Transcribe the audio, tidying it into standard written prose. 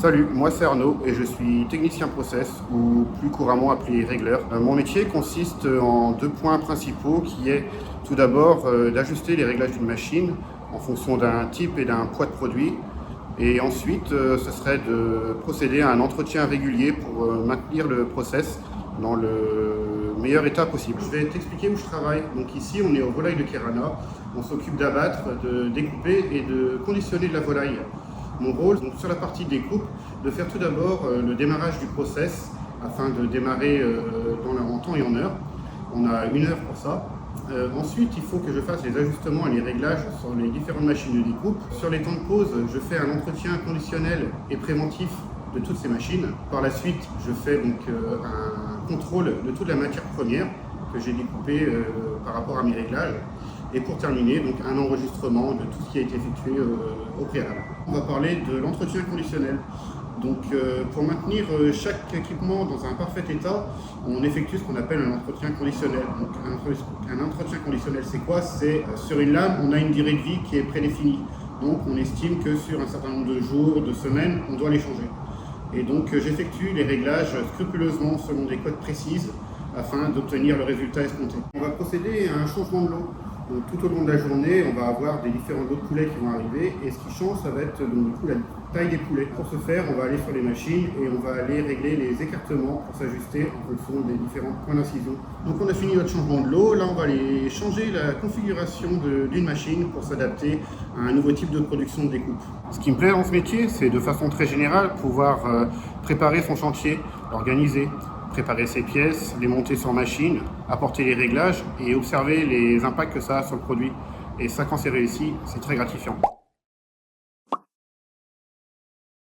Salut, moi c'est Arnaud et je suis technicien process ou plus couramment appelé régleur. Mon métier consiste en deux points principaux qui est tout d'abord d'ajuster les réglages d'une machine en fonction d'un type et d'un poids de produit. Et ensuite, ce serait de procéder à un entretien régulier pour maintenir le process dans le meilleur état possible. Je vais t'expliquer où je travaille. Donc ici, on est aux volailles de Kerana. On s'occupe d'abattre, de découper et de conditionner de la volaille. Mon rôle, donc sur la partie découpe, de faire tout d'abord le démarrage du process afin de démarrer en temps et en heure. On a 1 heure pour ça. Ensuite, il faut que je fasse les ajustements et les réglages sur les différentes machines de découpe. Sur les temps de pause, je fais un entretien conditionnel et préventif de toutes ces machines. Par la suite, je fais donc un contrôle de toute la matière première que j'ai découpée par rapport à mes réglages. Et pour terminer, donc un enregistrement de tout ce qui a été effectué au préalable. On va parler de l'entretien conditionnel. Donc pour maintenir chaque équipement dans un parfait état, on effectue ce qu'on appelle un entretien conditionnel. Donc un entretien conditionnel, c'est quoi? C'est sur une lame, on a une durée de vie qui est prédéfinie. Donc on estime que sur un certain nombre de jours, de semaines, on doit les changer. Et donc j'effectue les réglages scrupuleusement selon des codes précises afin d'obtenir le résultat escompté. On va procéder à un changement de lot. Donc, tout au long de la journée, on va avoir des différents lots de poulets qui vont arriver et ce qui change, ça va être donc, du coup, la taille des poulets. Pour ce faire, on va aller sur les machines et on va aller régler les écartements pour s'ajuster en fonction des différents points d'incision. Donc on a fini notre changement de lot. Là, on va aller changer la configuration d'une machine pour s'adapter à un nouveau type de production de découpe. Ce qui me plaît dans ce métier, c'est de façon très générale pouvoir préparer son chantier, l'organiser, préparer ses pièces, les monter sur machine, apporter les réglages et observer les impacts que ça a sur le produit. Et ça, quand c'est réussi, c'est très gratifiant.